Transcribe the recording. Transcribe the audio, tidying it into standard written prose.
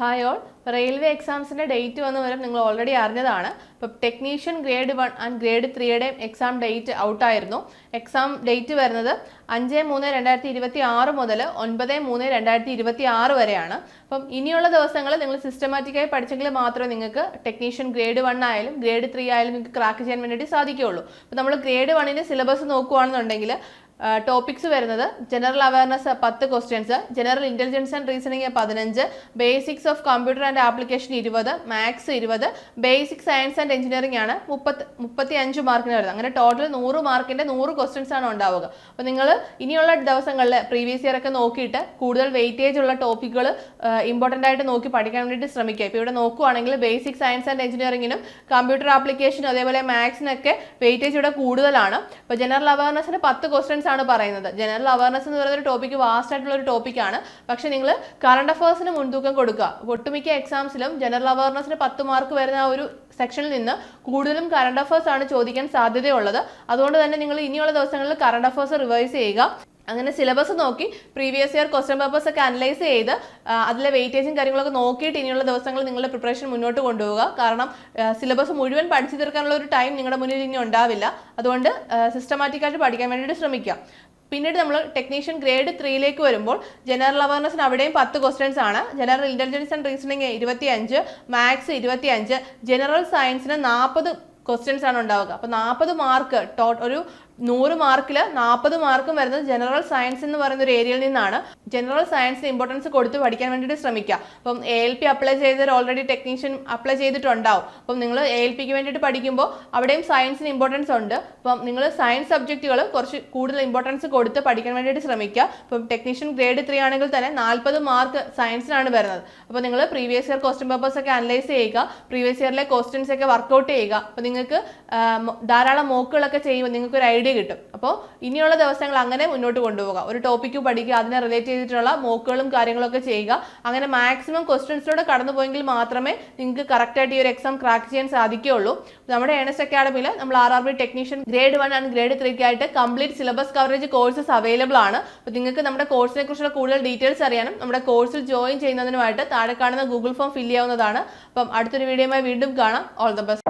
Hi all railway എക്സാംസിൻ്റെ date വന്ന് വരും നിങ്ങൾ ഓൾറെഡി അറിഞ്ഞതാണ്. ഇപ്പോൾ ടെക്നീഷ്യൻ ഗ്രേഡ് 1 ആൻഡ് ഗ്രേഡ് 3യുടെയും എക്സാം ഡേറ്റ് ഔട്ടായിരുന്നു. എക്സാം ഡേറ്റ് വരുന്നത് 5/3/2026 മുതൽ 9/3/2026 വരെയാണ്. അപ്പം ഇനിയുള്ള ദിവസങ്ങൾ നിങ്ങൾ സിസ്റ്റമാറ്റിക്കായി പഠിച്ചെങ്കിൽ മാത്രമേ നിങ്ങൾക്ക് ടെക്നീഷ്യൻ ഗ്രേഡ് 1 ആയാലും ഗ്രേഡ് 3 ആയാലും നിങ്ങൾക്ക് ക്രാക്ക് ചെയ്യാൻ വേണ്ടിയിട്ട് സാധിക്കുകയുള്ളൂ. അപ്പോൾ നമ്മൾ ഗ്രേഡ് 1ൻ്റെ സിലബസ് നോക്കുകയാണെന്നുണ്ടെങ്കിൽ ടോപ്പിക്സ് വരുന്നത് general awareness 10 questions, general intelligence and reasoning 15, basics of computer and application 20, maths 20, basic science and engineering ആണ് 35 മാർക്കിന് വരുന്നത്. അങ്ങനെ ടോട്ടൽ 100 മാർക്കിൻ്റെ 100 ക്വസ്റ്റ്യൻസ് ആണ് ഉണ്ടാവുക. അപ്പോൾ നിങ്ങൾ ഇനിയുള്ള ദിവസങ്ങളിൽ പ്രീവിയസ് ഇയർ ഒക്കെ നോക്കിയിട്ട് കൂടുതൽ വെയിറ്റേജ് ഉള്ള ടോപ്പിക്കുകൾ ഇമ്പോർട്ടൻ്റ് ആയിട്ട് നോക്കി പഠിക്കാൻ വേണ്ടിയിട്ട് ശ്രമിക്കുക. ഇപ്പോൾ ഇവിടെ നോക്കുകയാണെങ്കിൽ ബേസിക് സയൻസ് ആൻഡ് എഞ്ചിനീയറിംഗിനും കമ്പ്യൂട്ടർ ആപ്ലിക്കേഷനും അതേപോലെ മാത്സിനൊക്കെ വെയിറ്റേജ് ഇവിടെ കൂടുതലാണ്. ഇപ്പോൾ ജനറൽ അവയർനെസ്സിന് 10 ക്വസ്റ്റ്യൻസ് ആണ് പറയുന്നത്. ജനറൽ അവയർനെസ് എന്ന് പറയുന്ന ഒരു ടോപ്പിക്ക് വാസ്റ്റ് ആയിട്ടുള്ള ഒരു ടോപ്പിക്കാണ്. പക്ഷെ നിങ്ങൾ കറണ്ട് അഫയേഴ്സിന് മുൻതൂക്കം കൊടുക്കുക. ഒട്ടുമിക്ക എക്സാംസിലും ജനറൽ അവയർനെസ്സിന് 10 മാർക്ക് വരുന്ന ആ ഒരു സെക്ഷനിൽ നിന്ന് കൂടുതലും കറണ്ട് അഫയേഴ്സ് ആണ് ചോദിക്കാൻ സാധ്യതയുള്ളത്. അതുകൊണ്ട് തന്നെ നിങ്ങൾ ഇനിയുള്ള ദിവസങ്ങളിൽ കറണ്ട് അഫയേഴ്സ് റിവൈസ് ചെയ്യുക. അങ്ങനെ സിലബസ് നോക്കി പ്രീവിയസ് ഇയർ ക്വസ്റ്റ്യൻ പേപ്പേഴ്സ് ഒക്കെ അനലൈസ് ചെയ്ത് അതിലെ വെയിറ്റേജും കാര്യങ്ങളൊക്കെ നോക്കിയിട്ട് ഇനിയുള്ള ദിവസങ്ങൾ നിങ്ങളുടെ പ്രിപ്പറേഷൻ മുന്നോട്ട് കൊണ്ടുപോവുക. കാരണം സിലബസ് മുഴുവൻ പഠിച്ചു തീർക്കാനുള്ള ഒരു ടൈം നിങ്ങളുടെ മുന്നിൽ ഇനി ഉണ്ടാവില്ല. അതുകൊണ്ട് സിസ്റ്റമാറ്റിക്കായിട്ട് പഠിക്കാൻ വേണ്ടിയിട്ട് ശ്രമിക്കുക. പിന്നീട് നമ്മൾ ടെക്നീഷ്യൻ ഗ്രേഡ് 3യിലേക്ക് വരുമ്പോൾ ജനറൽ അവയർനെസ്സിന് അവിടെയും 10 ക്വസ്റ്റ്യൻസ് ആണ്. General intelligence and reasoning 25, maths 25, general സയൻസിന് 40 ക്വസ്റ്റ്യൻസ് ആണ് ഉണ്ടാവുക. അപ്പോൾ 40 മാർക്ക് ഒരു 100 മാർക്കിൽ 40 മാർക്കും വരുന്നത് ജനറൽ സയൻസ് എന്ന് പറയുന്ന ഒരു ഏരിയയിൽ നിന്നാണ്. ജനറൽ സയൻസിന് ഇമ്പോർട്ടൻസ് കൊടുത്ത് പഠിക്കാൻ വേണ്ടിയിട്ട് ശ്രമിക്കുക. അപ്പം ALP അപ്ലൈ ചെയ്തവർ ഓൾറെഡി ടെക്നീഷ്യൻ അപ്ലൈ ചെയ്തിട്ടുണ്ടാവും. അപ്പം നിങ്ങൾ ALPക്ക് വേണ്ടിയിട്ട് പഠിക്കുമ്പോൾ അവിടെയും സയൻസിന് ഇമ്പോർട്ടൻസ് ഉണ്ട്. അപ്പം നിങ്ങൾ സയൻസ് സബ്ജക്റ്റുകൾ കുറച്ച് കൂടുതൽ ഇമ്പോർട്ടൻസ് കൊടുത്ത് പഠിക്കാൻ വേണ്ടിയിട്ട് ശ്രമിക്കുക. അപ്പം ടെക്നീഷ്യൻ ഗ്രേഡ് 3 ആണെങ്കിൽ തന്നെ 40 മാർക്ക് സയൻസിനാണ് വരുന്നത്. അപ്പോൾ നിങ്ങൾ പ്രീവിയസ് ഇയർ ക്വസ്റ്റ്യൻ പേപ്പേഴ്സ് ഒക്കെ അനലൈസ് ചെയ്യുക, പ്രീവിയസ് ഇയറിലെ ക്വസ്റ്റ്യൻസ് ഒക്കെ വർക്കൗട്ട് ചെയ്യുക. അപ്പോൾ നിങ്ങൾക്ക് ധാരാളം മോക്കുകളൊക്കെ ചെയ്യുമ്പോൾ നിങ്ങൾക്ക് ഒരു ഐഡിയ കിട്ടും. അപ്പോൾ ഇനിയുള്ള ദിവസങ്ങൾ അങ്ങനെ മുന്നോട്ട് കൊണ്ടുപോകുക. ഒരു ടോപ്പിക്ക് പഠിക്കുക, അതിനെ റിലേറ്റ് ചെയ്തിട്ടുള്ള മോക്കുകളും കാര്യങ്ങളൊക്കെ ചെയ്യുക. അങ്ങനെ മാക്സിമം ക്വസ്റ്റ്യൻസിലൂടെ കടന്നു പോയെങ്കിൽ മാത്രമേ നിങ്ങൾക്ക് കറക്റ്റായിട്ട് ഈ ഒരു എക്സാം ക്രാക്ക് ചെയ്യാൻ സാധിക്കുകയുള്ളൂ. നമ്മുടെ ഏണസ്റ്റ് അക്കാഡമിയിൽ നമ്മൾ RRB technician grade 1 and grade 3ക്കായിട്ട് complete syllabus coverage courses available ആണ്. അപ്പോൾ നിങ്ങൾക്ക് നമ്മുടെ കോഴ്സിനെ കുറിച്ചുള്ള കൂടുതൽ ഡീറ്റെയിൽസ് അറിയാനും നമ്മുടെ കോഴ്സിൽ ജോയിൻ ചെയ്യുന്നതിനുമായിട്ട് താഴെ കാണുന്ന ഗൂഗിൾ ഫോം ഫില്ല് ചെയ്യാവുന്നതാണ്. അപ്പം അടുത്തൊരു വീഡിയോയുമായി വീണ്ടും കാണാം. All the best.